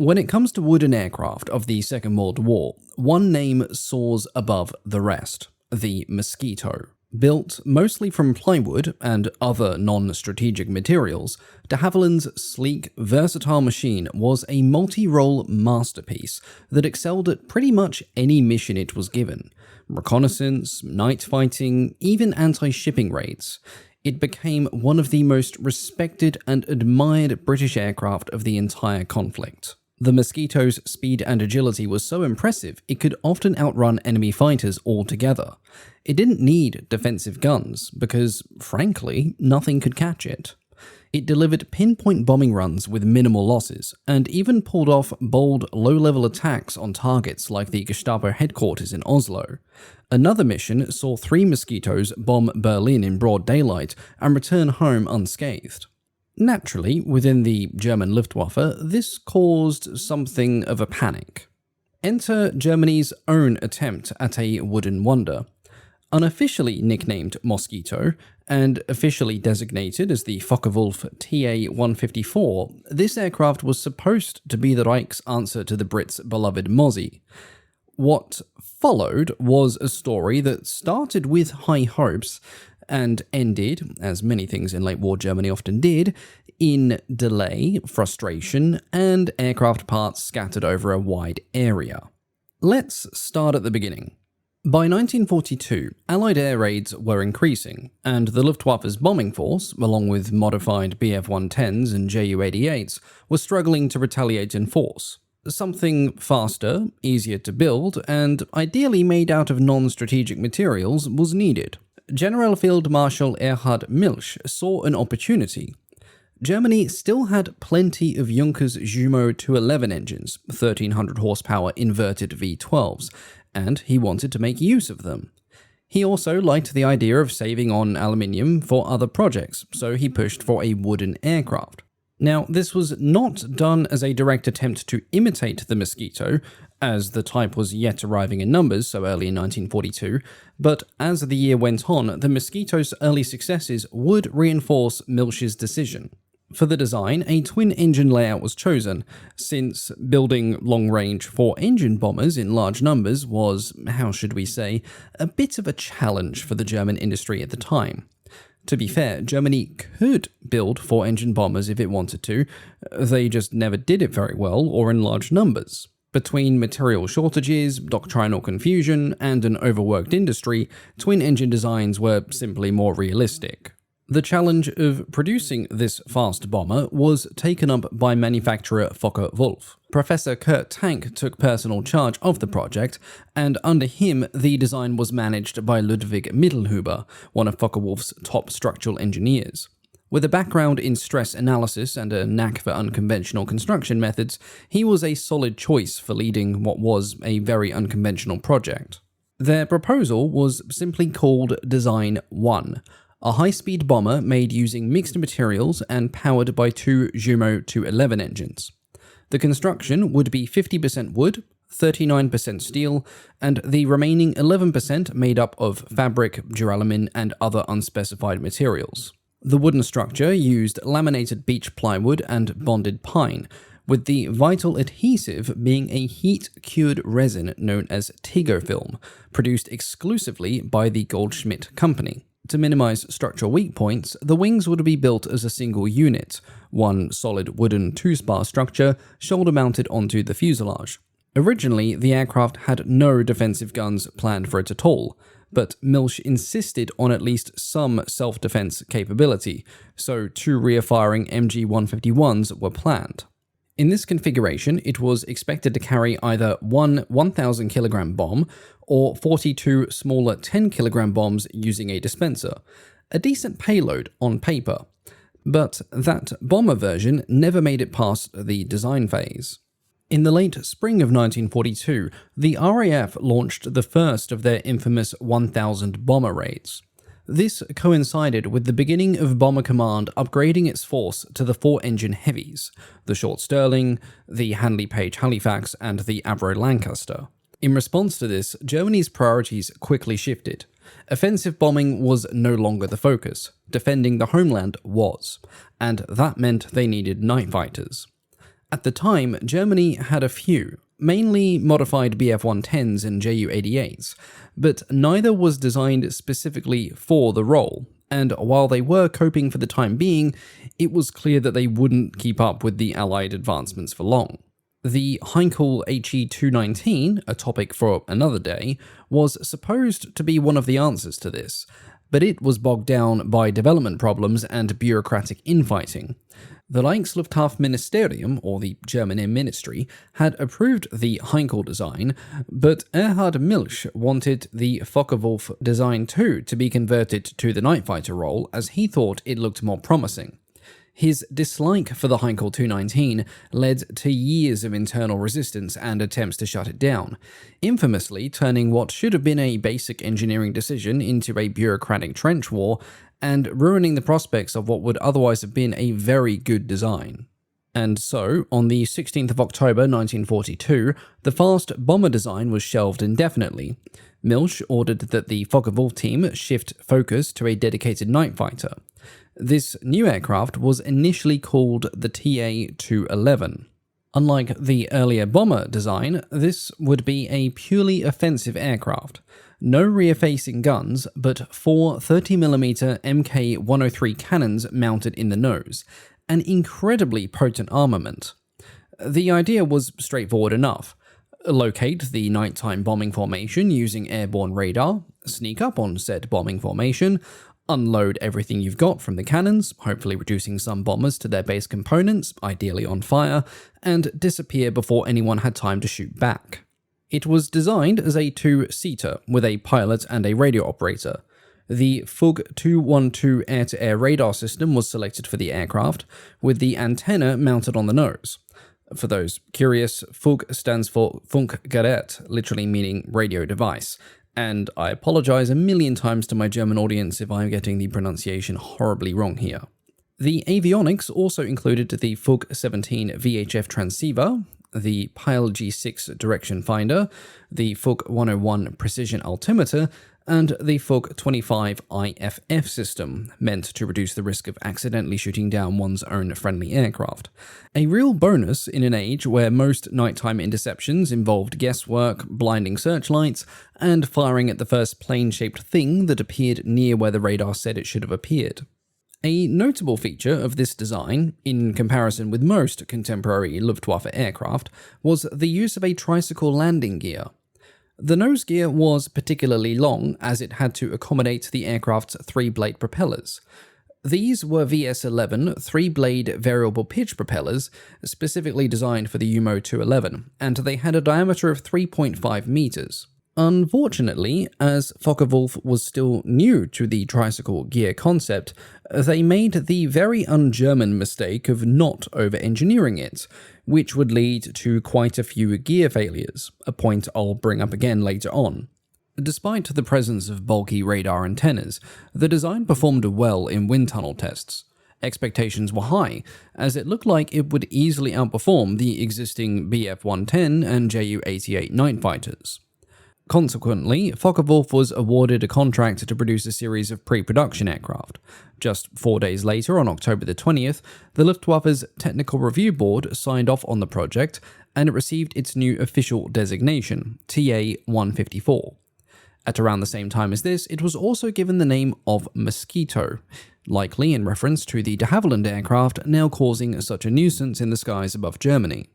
When it comes to wooden aircraft of the Second World War, one name soars above the rest: the Mosquito. Built mostly from plywood and other non-strategic materials, de Havilland's sleek, versatile machine was a multi-role masterpiece that excelled at pretty much any mission it was given. Reconnaissance, night fighting, even anti-shipping raids. It became one of the most respected and admired British aircraft of the entire conflict. The Mosquito's speed and agility was so impressive it could often outrun enemy fighters altogether. It didn't need defensive guns because, frankly, nothing could catch it. It delivered pinpoint bombing runs with minimal losses, and even pulled off bold, low-level attacks on targets like the Gestapo headquarters in Oslo. Another mission saw 3 Mosquitoes bomb Berlin in broad daylight and return home unscathed. Naturally, within the German Luftwaffe, this caused something of a panic. Enter Germany's own attempt at a wooden wonder. Unofficially nicknamed Moskito, and officially designated as the Focke Wulf TA-154, this aircraft was supposed to be the Reich's answer to the Brits' beloved Mozzie. What followed was a story that started with high hopes and ended, as many things in late war Germany often did, in delay, frustration, and aircraft parts scattered over a wide area. Let's start at the beginning. By 1942, Allied air raids were increasing, and the Luftwaffe's bombing force, along with modified Bf-110s and Ju-88s, was struggling to retaliate in force. Something faster, easier to build, and ideally made out of non-strategic materials was needed. General Field Marshal Erhard Milch saw an opportunity. Germany still had plenty of Junkers Jumeau 211 engines, 1300 horsepower inverted V12s, and he wanted to make use of them. He also liked the idea of saving on aluminium for other projects, so he pushed for a wooden aircraft. Now, this was not done as a direct attempt to imitate the Mosquito, as the type was yet arriving in numbers so early in 1942, but as the year went on, the Mosquito's early successes would reinforce Milch's decision. For the design, a twin-engine layout was chosen, since building long-range 4-engine bombers in large numbers was, how should we say, a bit of a challenge for the German industry at the time. To be fair, Germany could build 4-engine bombers if it wanted to, they just never did it very well or in large numbers. Between material shortages, doctrinal confusion, and an overworked industry, twin-engine designs were simply more realistic. The challenge of producing this fast bomber was taken up by manufacturer Focke Wulf. Professor Kurt Tank took personal charge of the project, and under him the design was managed by Ludwig Mittelhuber, one of Focke Wulf's top structural engineers. With a background in stress analysis and a knack for unconventional construction methods, he was a solid choice for leading what was a very unconventional project. Their proposal was simply called Design 1, a high-speed bomber made using mixed materials and powered by 2 Jumeau 211 engines. The construction would be 50% wood, 39% steel, and the remaining 11% made up of fabric, duralumin, and other unspecified materials. The wooden structure used laminated beech plywood and bonded pine, with the vital adhesive being a heat-cured resin known as Tegofilm, produced exclusively by the Goldschmidt Company. To minimize structural weak points, the wings would be built as a single unit, one solid wooden 2-spar structure shoulder-mounted onto the fuselage. Originally, the aircraft had no defensive guns planned for it at all, but Milch insisted on at least some self-defense capability, so 2 rear-firing MG-151s were planned. In this configuration, it was expected to carry either one 1,000 kilogram bomb or 42 smaller 10 kilogram bombs using a dispenser, a decent payload on paper. But that bomber version never made it past the design phase. In the late spring of 1942, the RAF launched the first of their infamous 1,000 bomber raids. This coincided with the beginning of Bomber Command upgrading its force to the 4-engine heavies, the Short Stirling, the Handley Page Halifax, and the Avro Lancaster. In response to this, Germany's priorities quickly shifted. Offensive bombing was no longer the focus, defending the homeland was, and that meant they needed night fighters. At the time, Germany had a few, mainly modified Bf-110s and Ju-88s, but neither was designed specifically for the role, and while they were coping for the time being, it was clear that they wouldn't keep up with the Allied advancements for long. The Heinkel HE-219, a topic for another day, was supposed to be one of the answers to this, but it was bogged down by development problems and bureaucratic infighting. The Luftwaffe Ministerium, or the German Air Ministry, had approved the Heinkel design, but Erhard Milch wanted the Focke Wulf design too to be converted to the night fighter role as he thought it looked more promising. His dislike for the Heinkel 219 led to years of internal resistance and attempts to shut it down, infamously turning what should have been a basic engineering decision into a bureaucratic trench war and ruining the prospects of what would otherwise have been a very good design. And so, on the 16th of October 1942, the fast bomber design was shelved indefinitely. Milch ordered that the Focke Wulf team shift focus to a dedicated night fighter. This new aircraft was initially called the TA-211. Unlike the earlier bomber design, this would be a purely offensive aircraft. No rear-facing guns, but four 30mm Mk-103 cannons mounted in the nose, an incredibly potent armament. The idea was straightforward enough. Locate the nighttime bombing formation using airborne radar, sneak up on said bombing formation, unload everything you've got from the cannons, hopefully reducing some bombers to their base components, ideally on fire, and disappear before anyone had time to shoot back. It was designed as a two-seater with a pilot and a radio operator. The Focke 212 air-to-air radar system was selected for the aircraft, with the antenna mounted on the nose. For those curious, Focke stands for Funkgerät, literally meaning radio device, and I apologize a million times to my German audience if I'm getting the pronunciation horribly wrong here. The avionics also included the Focke 17 VHF transceiver, the Kay.A.L G6 direction finder, the Focke 101 precision altimeter, and the Focke 25 IFF system, meant to reduce the risk of accidentally shooting down one's own friendly aircraft. A real bonus in an age where most nighttime interceptions involved guesswork, blinding searchlights, and firing at the first plane-shaped thing that appeared near where the radar said it should have appeared. A notable feature of this design, in comparison with most contemporary Luftwaffe aircraft, was the use of a tricycle landing gear. The nose gear was particularly long as it had to accommodate the aircraft's three-blade propellers. These were VS-11 three-blade variable pitch propellers specifically designed for the UMO-211, and they had a diameter of 3.5 meters. Unfortunately, as Focke Wulf was still new to the tricycle gear concept, they made the very un-German mistake of not over-engineering it, which would lead to quite a few gear failures, a point I'll bring up again later on. Despite the presence of bulky radar antennas, the design performed well in wind tunnel tests. Expectations were high, as it looked like it would easily outperform the existing Bf-110 and Ju-88 night fighters. Consequently, Focke Wulf was awarded a contract to produce a series of pre-production aircraft. Just 4 days later, on October the 20th, the Luftwaffe's Technical Review Board signed off on the project, and it received its new official designation, TA-154. At around the same time as this, it was also given the name of Moskito, likely in reference to the de Havilland aircraft now causing such a nuisance in the skies above Germany.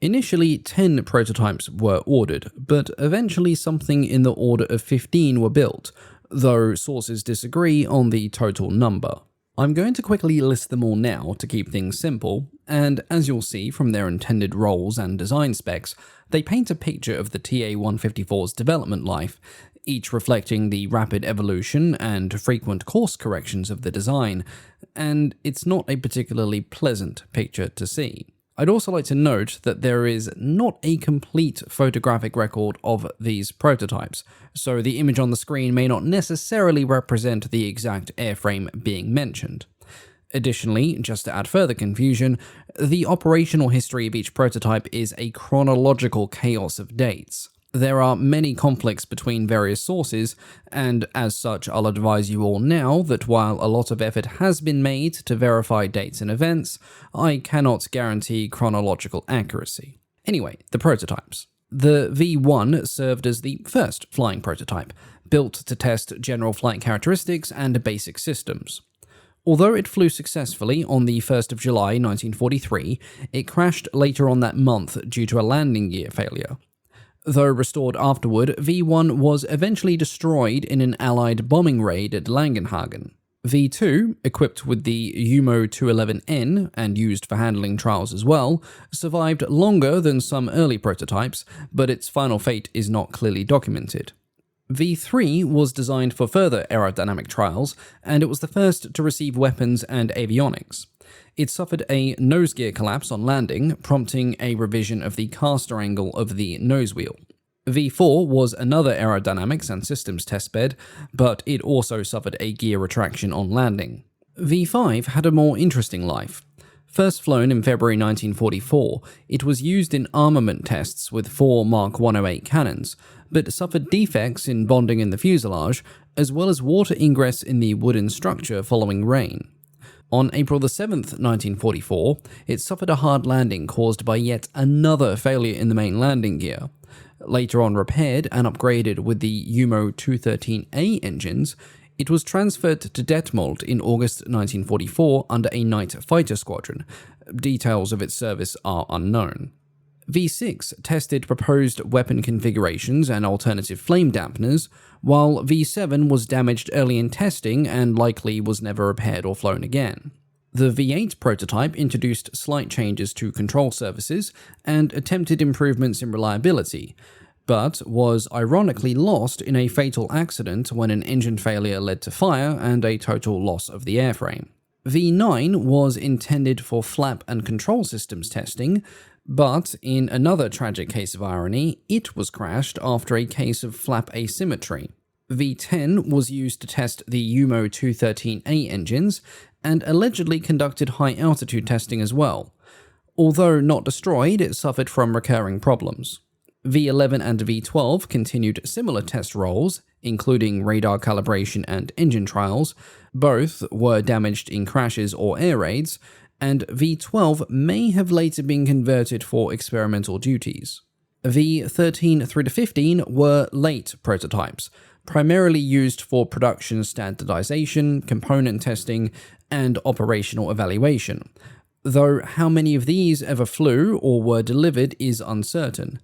Initially, 10 prototypes were ordered, but eventually something in the order of 15 were built, though sources disagree on the total number. I'm going to quickly list them all now to keep things simple, and as you'll see from their intended roles and design specs, they paint a picture of the TA-154's development life, each reflecting the rapid evolution and frequent course corrections of the design, and it's not a particularly pleasant picture to see. I'd also like to note that there is not a complete photographic record of these prototypes, so the image on the screen may not necessarily represent the exact airframe being mentioned. Additionally, just to add further confusion, the operational history of each prototype is a chronological chaos of dates. There are many conflicts between various sources, and as such I'll advise you all now that while a lot of effort has been made to verify dates and events, I cannot guarantee chronological accuracy. Anyway, the prototypes. The V1 served as the first flying prototype, built to test general flight characteristics and basic systems. Although it flew successfully on the 1st of July 1943, it crashed later on that month due to a landing gear failure. Though restored afterward, V1 was eventually destroyed in an Allied bombing raid at Langenhagen. V2, equipped with the UMO-211N and used for handling trials as well, survived longer than some early prototypes, but its final fate is not clearly documented. V3 was designed for further aerodynamic trials, and it was the first to receive weapons and avionics. It suffered a nose gear collapse on landing, prompting a revision of the caster angle of the nose wheel. V4 was another aerodynamics and systems testbed, but it also suffered a gear retraction on landing. V5 had a more interesting life. First flown in February 1944, it was used in armament tests with 4 Mark 108 cannons, but suffered defects in bonding in the fuselage, as well as water ingress in the wooden structure following rain. On April 7, 1944, it suffered a hard landing caused by yet another failure in the main landing gear. Later on repaired and upgraded with the UMO-213A engines, it was transferred to Detmold in August 1944 under a night fighter squadron. Details of its service are unknown. V6 tested proposed weapon configurations and alternative flame dampeners, while V7 was damaged early in testing and likely was never repaired or flown again. The V8 prototype introduced slight changes to control surfaces and attempted improvements in reliability, but was ironically lost in a fatal accident when an engine failure led to fire and a total loss of the airframe. V9 was intended for flap and control systems testing, but in another tragic case of irony, it was crashed after a case of flap asymmetry. V10 was used to test the UMO-213A engines and allegedly conducted high-altitude testing as well. Although not destroyed, it suffered from recurring problems. V11 and V12 continued similar test roles, including radar calibration and engine trials. Both were damaged in crashes or air raids, and V12 may have later been converted for experimental duties. V13 through to 15 were late prototypes, primarily used for production standardization, component testing, and operational evaluation, though how many of these ever flew or were delivered is uncertain.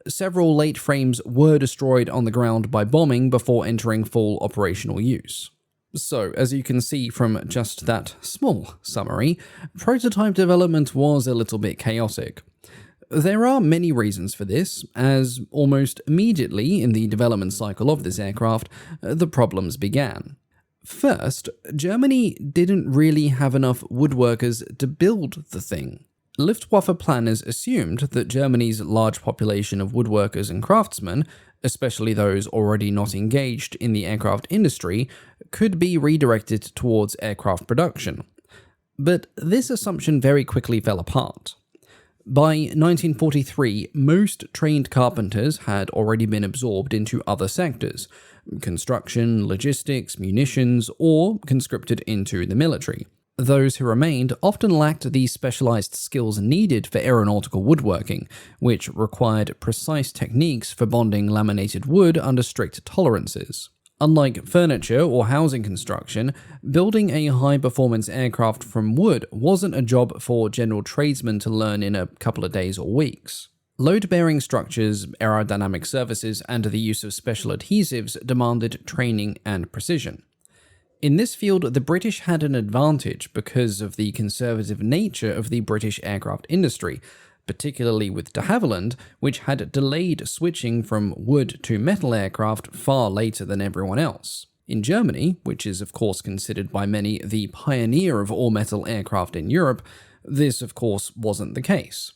Several late frames were destroyed on the ground by bombing before entering full operational use. So, as you can see from just that small summary, prototype development was a little bit chaotic. There are many reasons for this, as almost immediately in the development cycle of this aircraft, the problems began. First, Germany didn't really have enough woodworkers to build the thing. Luftwaffe planners assumed that Germany's large population of woodworkers and craftsmen, especially those already not engaged in the aircraft industry, could be redirected towards aircraft production. But this assumption very quickly fell apart. By 1943, most trained carpenters had already been absorbed into other sectors, construction, logistics, munitions, or conscripted into the military. Those who remained often lacked the specialized skills needed for aeronautical woodworking, which required precise techniques for bonding laminated wood under strict tolerances. Unlike furniture or housing construction, building a high-performance aircraft from wood wasn't a job for general tradesmen to learn in a couple of days or weeks. Load-bearing structures, aerodynamic surfaces, and the use of special adhesives demanded training and precision. In this field, the British had an advantage because of the conservative nature of the British aircraft industry, particularly with de Havilland, which had delayed switching from wood to metal aircraft far later than everyone else. In Germany, which is of course considered by many the pioneer of all-metal aircraft in Europe, this of course wasn't the case.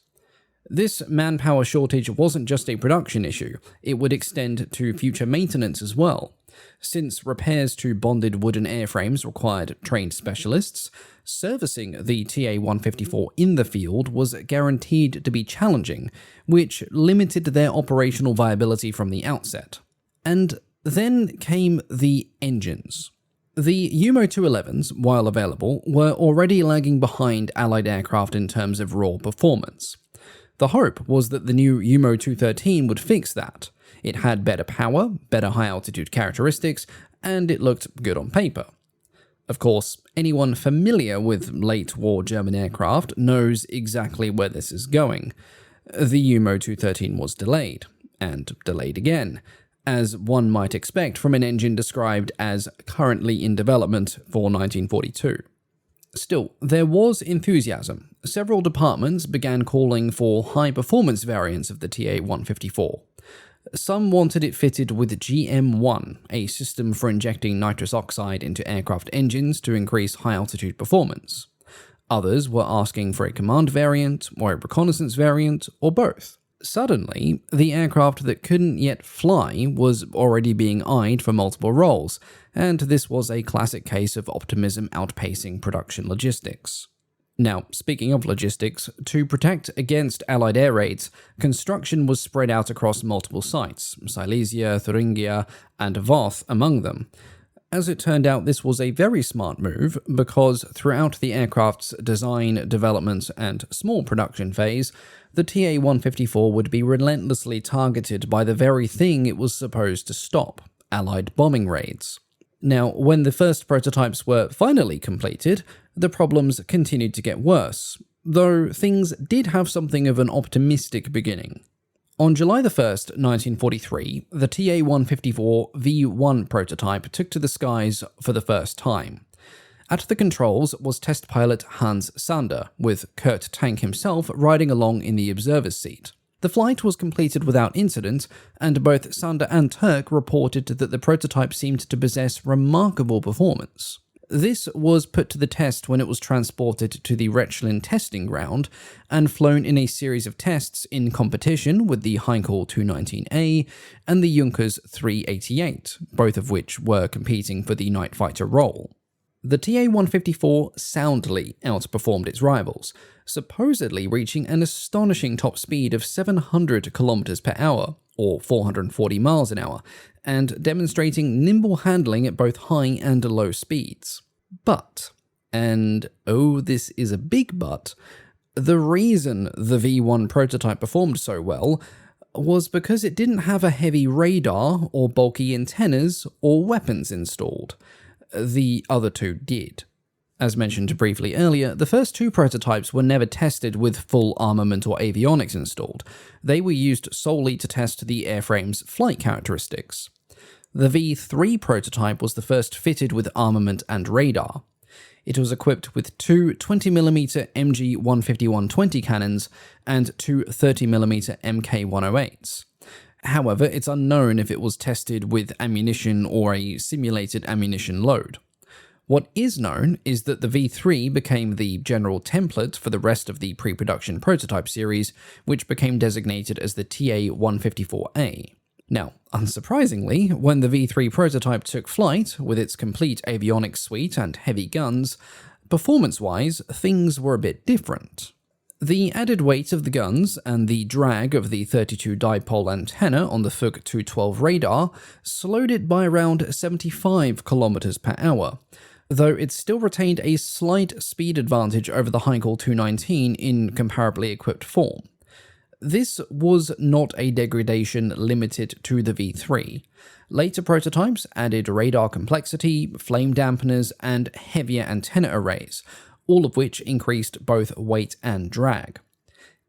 This manpower shortage wasn't just a production issue, it would extend to future maintenance as well. Since repairs to bonded wooden airframes required trained specialists, servicing the TA-154 in the field was guaranteed to be challenging, which limited their operational viability from the outset. And then came the engines. The UMO-211s, while available, were already lagging behind Allied aircraft in terms of raw performance. The hope was that the new UMO-213 would fix that. It had better power, better high-altitude characteristics, and it looked good on paper. Of course, anyone familiar with late-war German aircraft knows exactly where this is going. The UMO-213 was delayed, and delayed again, as one might expect from an engine described as currently in development for 1942. Still, there was enthusiasm. Several departments began calling for high-performance variants of the TA-154. Some wanted it fitted with GM-1, a system for injecting nitrous oxide into aircraft engines to increase high-altitude performance. Others were asking for a command variant, or a reconnaissance variant, or both. Suddenly, the aircraft that couldn't yet fly was already being eyed for multiple roles, and this was a classic case of optimism outpacing production logistics. Now, speaking of logistics, to protect against Allied air raids, construction was spread out across multiple sites, Silesia, Thuringia, and Voth among them. As it turned out, this was a very smart move, because throughout the aircraft's design, development, and small production phase, the TA-154 would be relentlessly targeted by the very thing it was supposed to stop, Allied bombing raids. Now, when the first prototypes were finally completed, the problems continued to get worse, though things did have something of an optimistic beginning. On July 1st, 1943, the TA-154 V1 prototype took to the skies for the first time. At the controls was test pilot Hans Sander, with Kurt Tank himself riding along in the observer's seat. The flight was completed without incident, and both Sander and Turk reported that the prototype seemed to possess remarkable performance. This was put to the test when it was transported to the Rechlin testing ground and flown in a series of tests in competition with the Heinkel 219A and the Junkers 388, both of which were competing for the night fighter role. The TA-154 soundly outperformed its rivals, supposedly reaching an astonishing top speed of 700 km per hour, or 440 miles an hour, and demonstrating nimble handling at both high and low speeds. But, and oh, this is a big but, the reason the V1 prototype performed so well was because it didn't have a heavy radar or bulky antennas or weapons installed. The other two did. As mentioned briefly earlier, the first two prototypes were never tested with full armament or avionics installed. They were used solely to test the airframe's flight characteristics. The V3 prototype was the first fitted with armament and radar. It was equipped with two 20mm MG-150-120 cannons and two 30mm Mk-108s. However, it's unknown if it was tested with ammunition or a simulated ammunition load. What is known is that the V3 became the general template for the rest of the pre-production prototype series, which became designated as the TA-154A. Now, unsurprisingly, when the V3 prototype took flight, with its complete avionics suite and heavy guns, performance-wise, things were a bit different. The added weight of the guns and the drag of the 32 dipole antenna on the Focke 212 radar slowed it by around 75 km per hour, though it still retained a slight speed advantage over the Heinkel 219 in comparably equipped form. This was not a degradation limited to the V3. Later prototypes added radar complexity, flame dampeners, and heavier antenna arrays, all of which increased both weight and drag.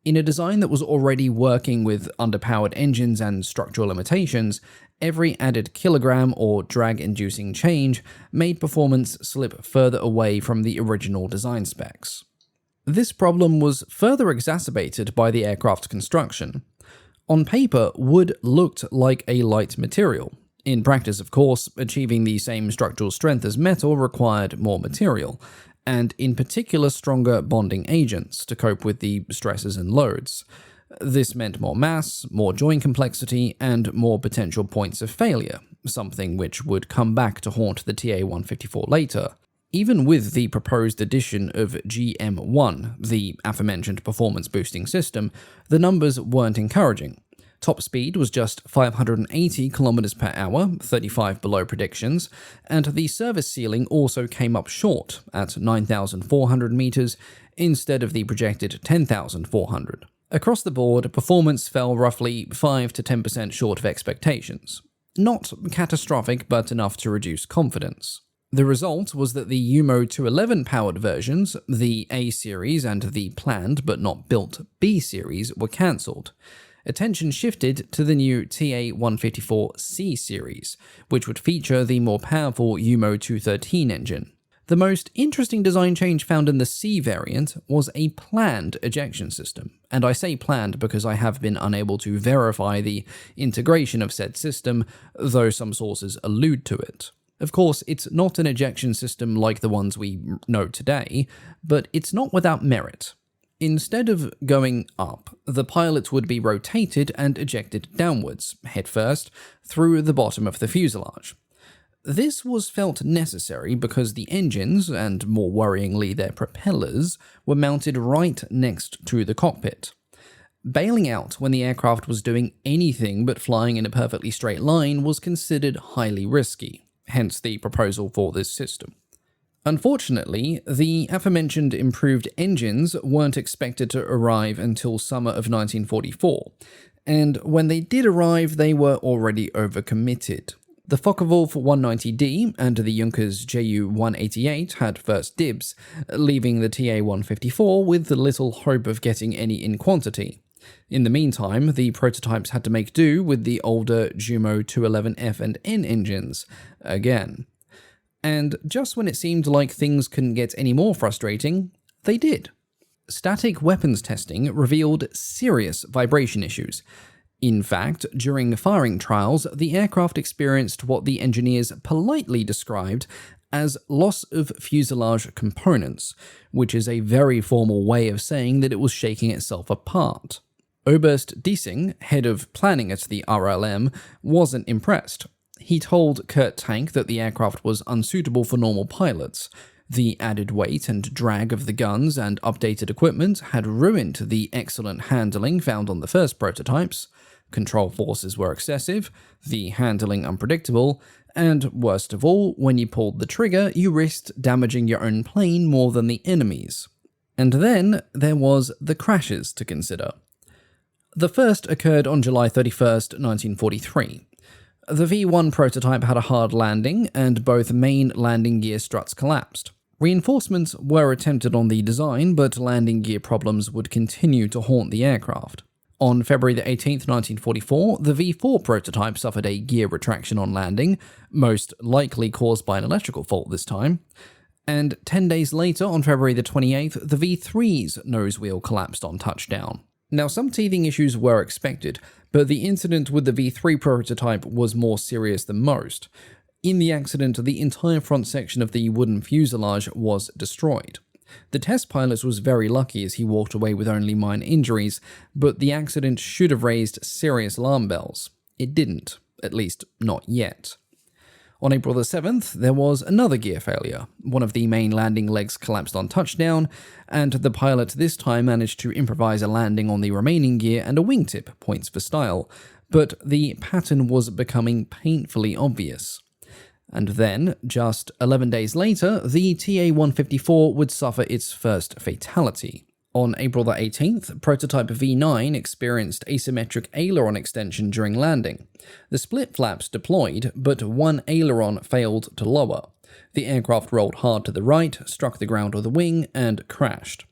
In a design that was already working with underpowered engines and structural limitations, every added kilogram or drag-inducing change made performance slip further away from the original design specs. This problem was further exacerbated by the aircraft's construction. On paper, wood looked like a light material. In practice, of course, achieving the same structural strength as metal required more material, and in particular stronger bonding agents to cope with the stresses and loads. This meant more mass, more joint complexity, and more potential points of failure, something which would come back to haunt the TA-154 later. Even with the proposed addition of GM1, the aforementioned performance-boosting system, the numbers weren't encouraging. Top speed was just 580 km per hour, 35 below predictions, and the service ceiling also came up short at 9,400 meters instead of the projected 10,400. Across the board, performance fell roughly 5 to 10% short of expectations. Not catastrophic, but enough to reduce confidence. The result was that the UMO-211 powered versions, the A series and the planned but not built B series, were cancelled. Attention shifted to the new TA-154C series, which would feature the more powerful UMO-213 engine. The most interesting design change found in the C variant was a planned ejection system, and I say planned because I have been unable to verify the integration of said system, though some sources allude to it. Of course, it's not an ejection system like the ones we know today, but it's not without merit. Instead of going up, the pilots would be rotated and ejected downwards, headfirst, through the bottom of the fuselage. This was felt necessary because the engines, and more worryingly their propellers, were mounted right next to the cockpit. Bailing out when the aircraft was doing anything but flying in a perfectly straight line was considered highly risky. Hence the proposal for this system. Unfortunately, the aforementioned improved engines weren't expected to arrive until summer of 1944, and when they did arrive, they were already overcommitted. The Focke Wulf 190D and the Junkers Ju-188 had first dibs, leaving the TA-154 with little hope of getting any in quantity. In the meantime, the prototypes had to make do with the older JUMO-211F and N engines, again. And just when it seemed like things couldn't get any more frustrating, they did. Static weapons testing revealed serious vibration issues. In fact, during firing trials, the aircraft experienced what the engineers politely described as loss of fuselage components, which is a very formal way of saying that it was shaking itself apart. Oberst Diesing, head of planning at the RLM, wasn't impressed. He told Kurt Tank that the aircraft was unsuitable for normal pilots. The added weight and drag of the guns and updated equipment had ruined the excellent handling found on the first prototypes. Control forces were excessive, the handling unpredictable, and worst of all, when you pulled the trigger, you risked damaging your own plane more than the enemy's. And then there was the crashes to consider. The first occurred on July 31st, 1943. The V-1 prototype had a hard landing, and both main landing gear struts collapsed. Reinforcements were attempted on the design, but landing gear problems would continue to haunt the aircraft. On February 18, 1944, the V-4 prototype suffered a gear retraction on landing, most likely caused by an electrical fault this time. And 10 days later, on February 28th, the V-3's nose wheel collapsed on touchdown. Now, some teething issues were expected, but the incident with the V-3 prototype was more serious than most. In the accident, the entire front section of the wooden fuselage was destroyed. The test pilot was very lucky as he walked away with only minor injuries, but the accident should have raised serious alarm bells. It didn't, at least not yet. On April the 7th, there was another gear failure. One of the main landing legs collapsed on touchdown, and the pilot this time managed to improvise a landing on the remaining gear and a wingtip, points for style, but the pattern was becoming painfully obvious. And then, just 11 days later, the TA-154 would suffer its first fatality. On April the 18th, prototype V9 experienced asymmetric aileron extension during landing. The split flaps deployed, but one aileron failed to lower. The aircraft rolled hard to the right, struck the ground with a wing, and crashed.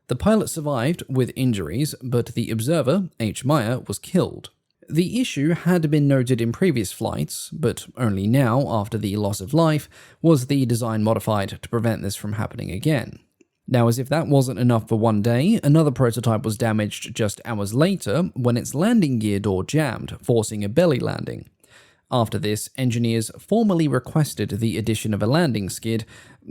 The pilot survived with injuries, but the observer, H. Meyer, was killed. The issue had been noted in previous flights, but only now, after the loss of life, was the design modified to prevent this from happening again. Now, as if that wasn't enough for one day, another prototype was damaged just hours later when its landing gear door jammed, forcing a belly landing. After this, engineers formally requested the addition of a landing skid,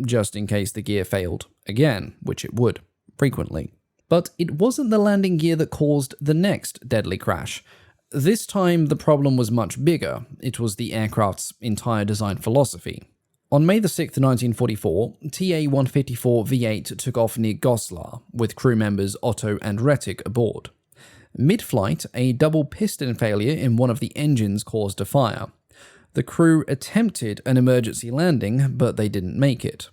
just in case the gear failed again, which it would, frequently. But it wasn't the landing gear that caused the next deadly crash. This time, the problem was much bigger. It was the aircraft's entire design philosophy. On May 6, 1944, TA-154 V8 took off near Goslar, with crew members Otto and Rettig aboard. Mid-flight, a double piston failure in one of the engines caused a fire. The crew attempted an emergency landing, but they didn't make it.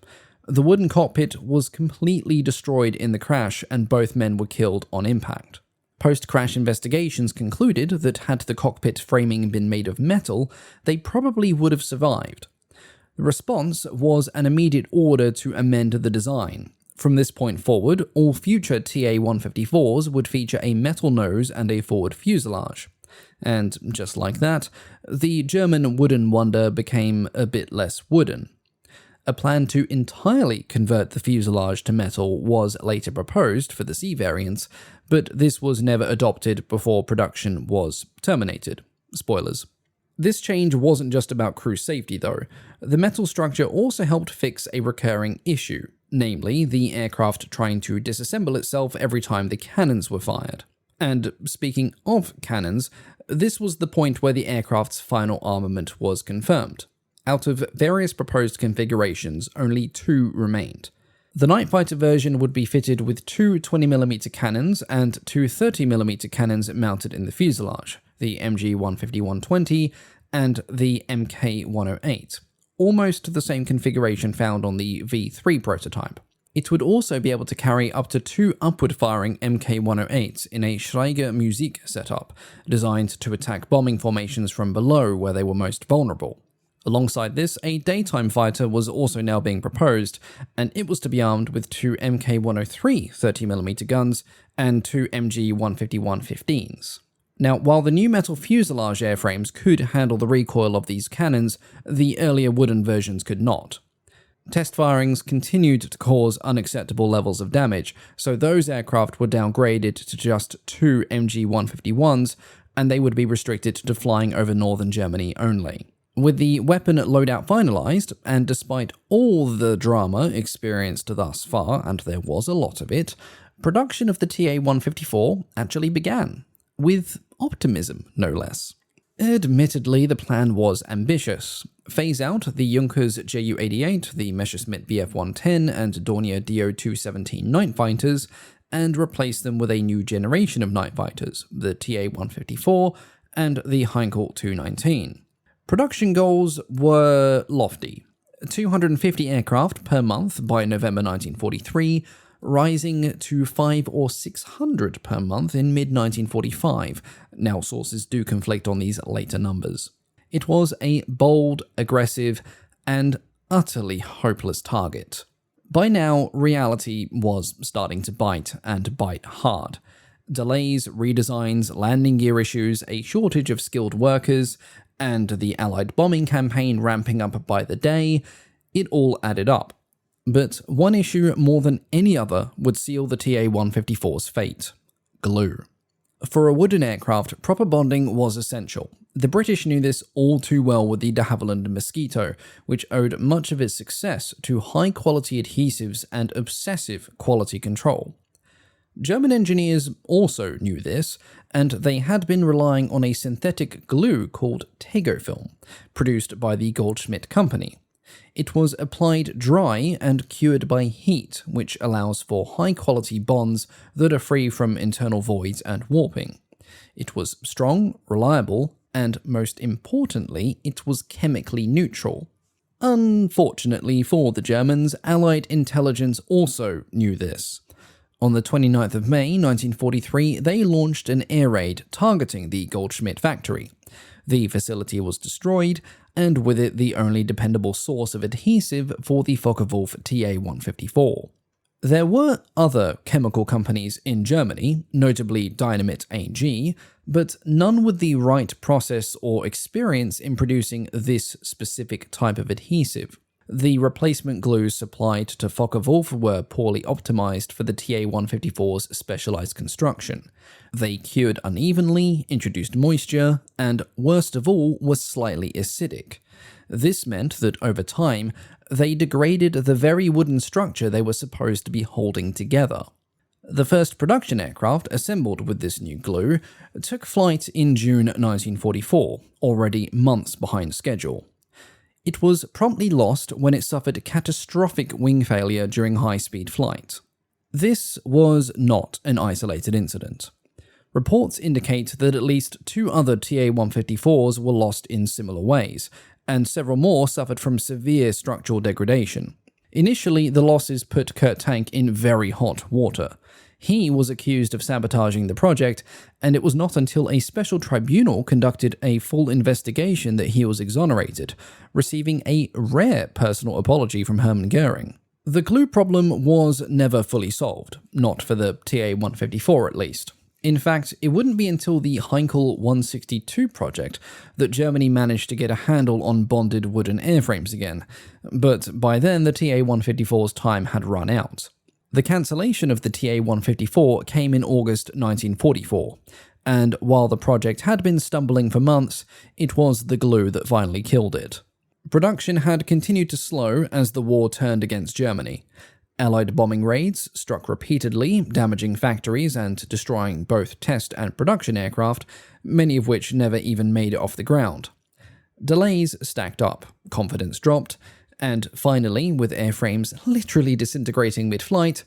The wooden cockpit was completely destroyed in the crash, and both men were killed on impact. Post-crash investigations concluded that had the cockpit framing been made of metal, they probably would have survived. The response was an immediate order to amend the design. From this point forward, all future TA-154s would feature a metal nose and a forward fuselage. And just like that, the German wooden wonder became a bit less wooden. A plan to entirely convert the fuselage to metal was later proposed for the C variants, but this was never adopted before production was terminated. Spoilers. This change wasn't just about crew safety, though. The metal structure also helped fix a recurring issue, namely the aircraft trying to disassemble itself every time the cannons were fired. And speaking of cannons, this was the point where the aircraft's final armament was confirmed. Out of various proposed configurations, only 2 remained. The night fighter version would be fitted with 2 20mm cannons and 2 30mm cannons mounted in the fuselage, the MG-150-120 and the Mk-108, almost the same configuration found on the V3 prototype. It would also be able to carry up to 2 upward-firing Mk-108s in a Schreiger Musik setup, designed to attack bombing formations from below where they were most vulnerable. Alongside this, a daytime fighter was also now being proposed, and it was to be armed with 2 Mk-103 30mm guns and 2 MG-150-115s. Now, while the new metal fuselage airframes could handle the recoil of these cannons, the earlier wooden versions could not. Test firings continued to cause unacceptable levels of damage, so those aircraft were downgraded to just 2 MG-151s, and they would be restricted to flying over northern Germany only. With the weapon loadout finalized, and despite all the drama experienced thus far, and there was a lot of it, production of the TA-154 actually began. With optimism, no less. Admittedly, the plan was ambitious. Phase out the Junkers Ju-88, the Messerschmitt Bf-110 and Dornier Do-217 night fighters, and replace them with a new generation of night fighters, the TA-154 and the Heinkel 219. Production goals were lofty. 250 aircraft per month by November 1943, rising to 500 or 600 per month in mid-1945. Now, sources do conflict on these later numbers. It was a bold, aggressive, and utterly hopeless target. By now, reality was starting to bite, and bite hard. Delays, redesigns, landing gear issues, a shortage of skilled workers, and the Allied bombing campaign ramping up by the day, it all added up. But one issue more than any other would seal the TA-154's fate: glue. For a wooden aircraft, proper bonding was essential. The British knew this all too well with the de Havilland Mosquito, which owed much of its success to high-quality adhesives and obsessive quality control. German engineers also knew this, and they had been relying on a synthetic glue called Tegofilm, produced by the Goldschmidt Company. It was applied dry and cured by heat, which allows for high-quality bonds that are free from internal voids and warping. It was strong, reliable, and most importantly, it was chemically neutral. Unfortunately for the Germans, Allied intelligence also knew this. On the 29th of May 1943, they launched an air raid targeting the Goldschmidt factory. The facility was destroyed, and with it the only dependable source of adhesive for the Focke Wulf TA-154. There were other chemical companies in Germany, notably Dynamit AG, but none with the right process or experience in producing this specific type of adhesive. The replacement glues supplied to Focke Wulf were poorly optimized for the TA-154's specialized construction. They cured unevenly, introduced moisture, and worst of all, were slightly acidic. This meant that over time, they degraded the very wooden structure they were supposed to be holding together. The first production aircraft assembled with this new glue took flight in June 1944, already months behind schedule. It was promptly lost when it suffered catastrophic wing failure during high-speed flight. This was not an isolated incident. Reports indicate that at least 2 other TA-154s were lost in similar ways, and several more suffered from severe structural degradation. Initially, the losses put Kurt Tank in very hot water. He was accused of sabotaging the project, and it was not until a special tribunal conducted a full investigation that he was exonerated, receiving a rare personal apology from Hermann Goering. The glue problem was never fully solved, not for the TA-154 at least. In fact, it wouldn't be until the Heinkel 162 project that Germany managed to get a handle on bonded wooden airframes again, but by then the TA-154's time had run out. The cancellation of the TA-154 came in August 1944, and while the project had been stumbling for months, it was the glue that finally killed it. Production had continued to slow as the war turned against Germany. Allied bombing raids struck repeatedly, damaging factories and destroying both test and production aircraft, many of which never even made it off the ground. Delays stacked up, confidence dropped, and finally, with airframes literally disintegrating mid-flight,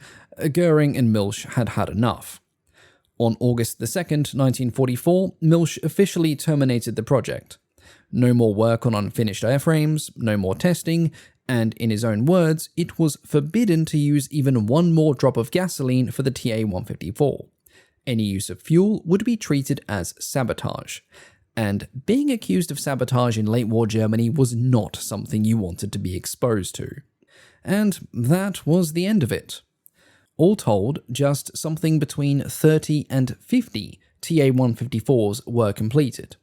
Goering and Milch had had enough. On August 2nd, 1944, Milch officially terminated the project. No more work on unfinished airframes, no more testing, and in his own words, it was forbidden to use even one more drop of gasoline for the TA-154. Any use of fuel would be treated as sabotage. And being accused of sabotage in late war Germany was not something you wanted to be exposed to. And that was the end of it. All told, just something between 30 and 50 TA-154s were completed.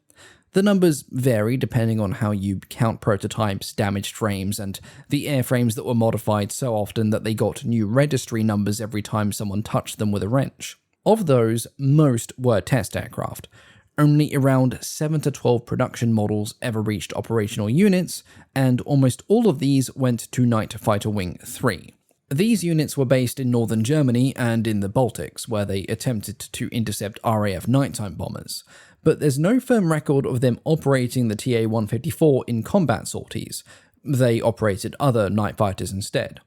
The numbers vary depending on how you count prototypes, damaged frames, and the airframes that were modified so often that they got new registry numbers every time someone touched them with a wrench. Of those, most were test aircraft. Only around 7 to 12 production models ever reached operational units, and almost all of these went to Night Fighter Wing 3. These units were based in northern Germany and in the Baltics, where they attempted to intercept RAF nighttime bombers, but there's no firm record of them operating the TA-154 in combat sorties. They operated other night fighters instead.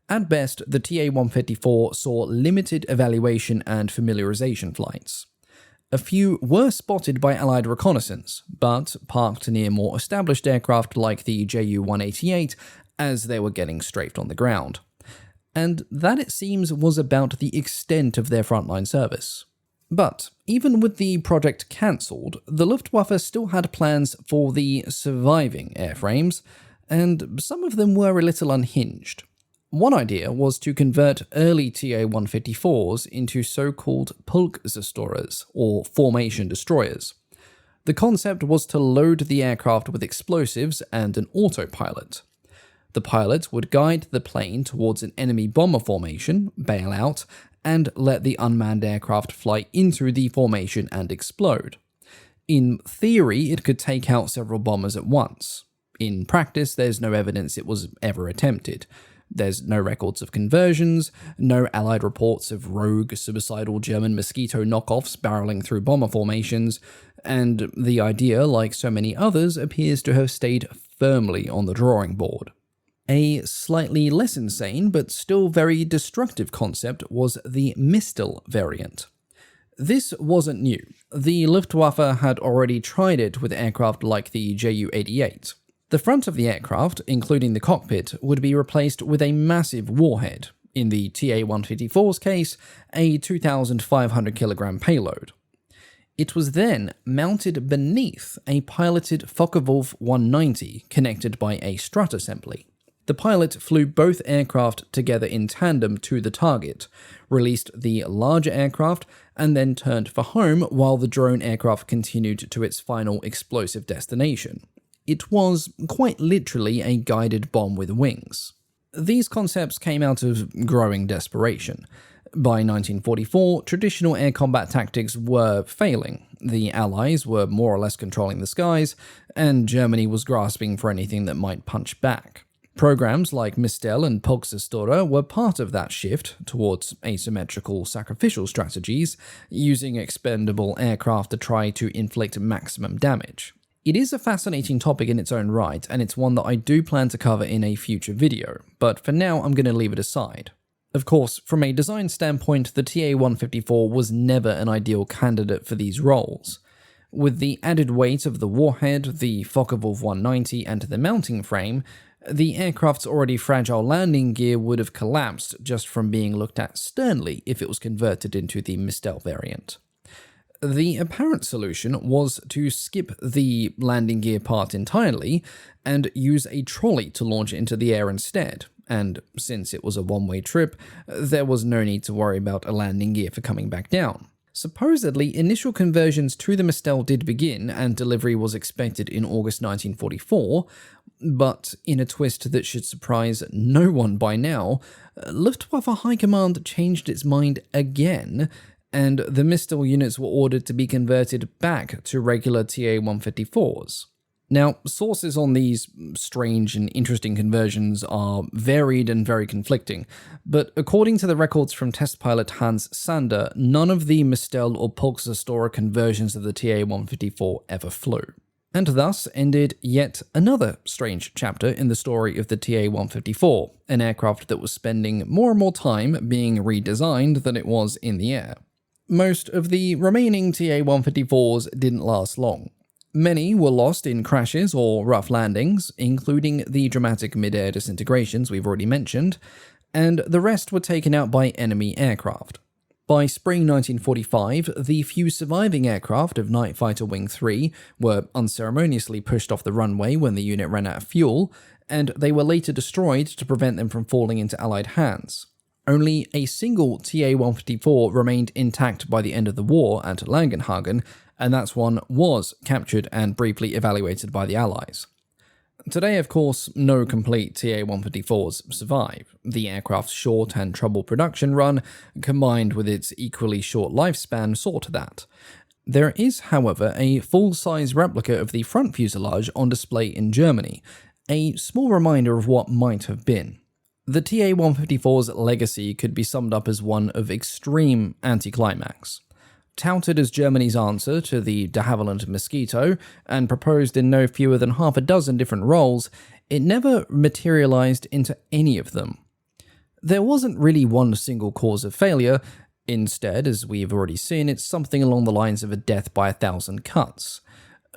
At best, the TA-154 saw limited evaluation and familiarization flights. A few were spotted by Allied reconnaissance, but parked near more established aircraft like the Ju-188 as they were getting strafed on the ground. And that, it seems, was about the extent of their frontline service. But even with the project cancelled, the Luftwaffe still had plans for the surviving airframes, and some of them were a little unhinged. One idea was to convert early TA-154s into so-called Pulk-Zerstörers, or formation destroyers. The concept was to load the aircraft with explosives and an autopilot. The pilot would guide the plane towards an enemy bomber formation, bail out, and let the unmanned aircraft fly into the formation and explode. In theory, it could take out several bombers at once. In practice, there's no evidence it was ever attempted. There's no records of conversions, no Allied reports of rogue, suicidal German Moskito knockoffs barreling through bomber formations, and the idea, like so many others, appears to have stayed firmly on the drawing board. A slightly less insane, but still very destructive concept was the Mistel variant. This wasn't new. The Luftwaffe had already tried it with aircraft like the Ju-88. The front of the aircraft, including the cockpit, would be replaced with a massive warhead, in the TA-154's case, a 2,500 kilogram payload. It was then mounted beneath a piloted Focke Wulf 190 connected by a strut assembly. The pilot flew both aircraft together in tandem to the target, released the larger aircraft, and then turned for home while the drone aircraft continued to its final explosive destination. It was quite literally a guided bomb with wings. These concepts came out of growing desperation. By 1944, traditional air combat tactics were failing. The Allies were more or less controlling the skies, and Germany was grasping for anything that might punch back. Programs like Mosquito and Pulse-Store were part of that shift towards asymmetrical sacrificial strategies, using expendable aircraft to try to inflict maximum damage. It is a fascinating topic in its own right, and it's one that I do plan to cover in a future video, but for now I'm going to leave it aside. Of course, from a design standpoint, the TA-154 was never an ideal candidate for these roles. With the added weight of the warhead, the Focke Wulf 190, and the mounting frame, the aircraft's already fragile landing gear would have collapsed just from being looked at sternly if it was converted into the Mosquito variant. The apparent solution was to skip the landing gear part entirely and use a trolley to launch it into the air instead, and since it was a one-way trip, there was no need to worry about a landing gear for coming back down. Supposedly, initial conversions to the Mosquito did begin, and delivery was expected in August 1944, but in a twist that should surprise no one by now, Luftwaffe High Command changed its mind again, and the Mosquito units were ordered to be converted back to regular TA-154s. Now, sources on these strange and interesting conversions are varied and very conflicting, but according to the records from test pilot Hans Sander, none of the Mosquito or Pulse-Store conversions of the TA-154 ever flew. And thus ended yet another strange chapter in the story of the TA-154, an aircraft that was spending more and more time being redesigned than it was in the air. Most of the remaining TA-154s didn't last long. Many were lost in crashes or rough landings, including the dramatic mid-air disintegrations we've already mentioned, and the rest were taken out by enemy aircraft. By spring 1945, the few surviving aircraft of Night Fighter Wing 3 were unceremoniously pushed off the runway when the unit ran out of fuel, and they were later destroyed to prevent them from falling into Allied hands. Only a single TA-154 remained intact by the end of the war at Langenhagen, and that one was captured and briefly evaluated by the Allies. Today, of course, no complete TA-154s survive. The aircraft's short and troubled production run, combined with its equally short lifespan, saw to that. There is, however, a full-size replica of the front fuselage on display in Germany, a small reminder of what might have been. The TA-154's legacy could be summed up as one of extreme anticlimax. Touted as Germany's answer to the de Havilland Mosquito, and proposed in no fewer than half a dozen different roles, it never materialized into any of them. There wasn't really one single cause of failure. Instead, as we've already seen, it's something along the lines of a death by 1,000 cuts.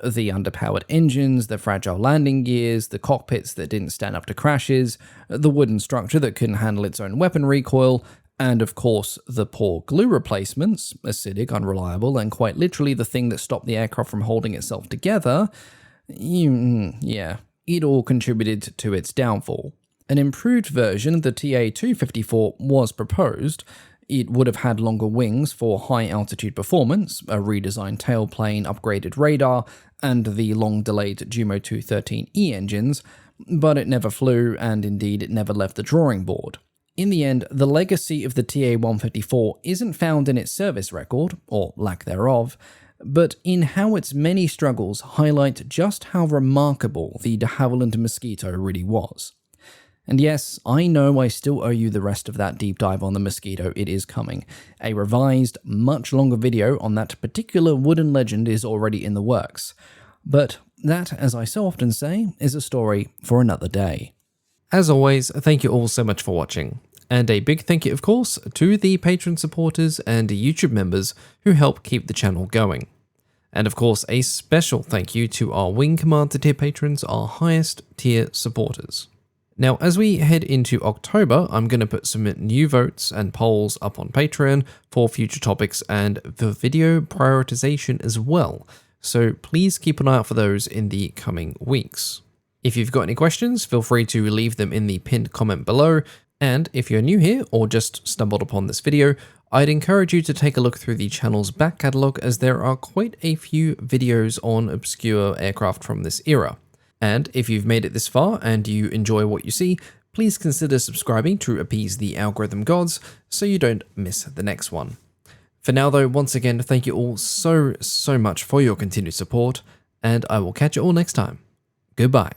The underpowered engines, the fragile landing gears, the cockpits that didn't stand up to crashes, the wooden structure that couldn't handle its own weapon recoil, and of course, the poor glue replacements, acidic, unreliable, and quite literally the thing that stopped the aircraft from holding itself together. Yeah, it all contributed to its downfall. An improved version, the TA-254, was proposed. It would have had longer wings for high-altitude performance, a redesigned tailplane, upgraded radar, and the long-delayed Jumo 213E engines, but it never flew, and indeed it never left the drawing board. In the end, the legacy of the TA-154 isn't found in its service record, or lack thereof, but in how its many struggles highlight just how remarkable the de Havilland Mosquito really was. And yes, I know I still owe you the rest of that deep dive on the Mosquito. It is coming. A revised, much longer video on that particular wooden legend is already in the works. But that, as I so often say, is a story for another day. As always, thank you all so much for watching. And a big thank you, of course, to the Patreon supporters and YouTube members who help keep the channel going. And of course, a special thank you to our Wing Commander tier patrons, our highest tier supporters. Now, as we head into October, I'm going to put some new votes and polls up on Patreon for future topics and the video prioritization as well. So please keep an eye out for those in the coming weeks. If you've got any questions, feel free to leave them in the pinned comment below. And if you're new here or just stumbled upon this video, I'd encourage you to take a look through the channel's back catalogue, as there are quite a few videos on obscure aircraft from this era. And if you've made it this far and you enjoy what you see, please consider subscribing to appease the algorithm gods so you don't miss the next one. For now though, once again, thank you all so much for your continued support, and I will catch you all next time. Goodbye.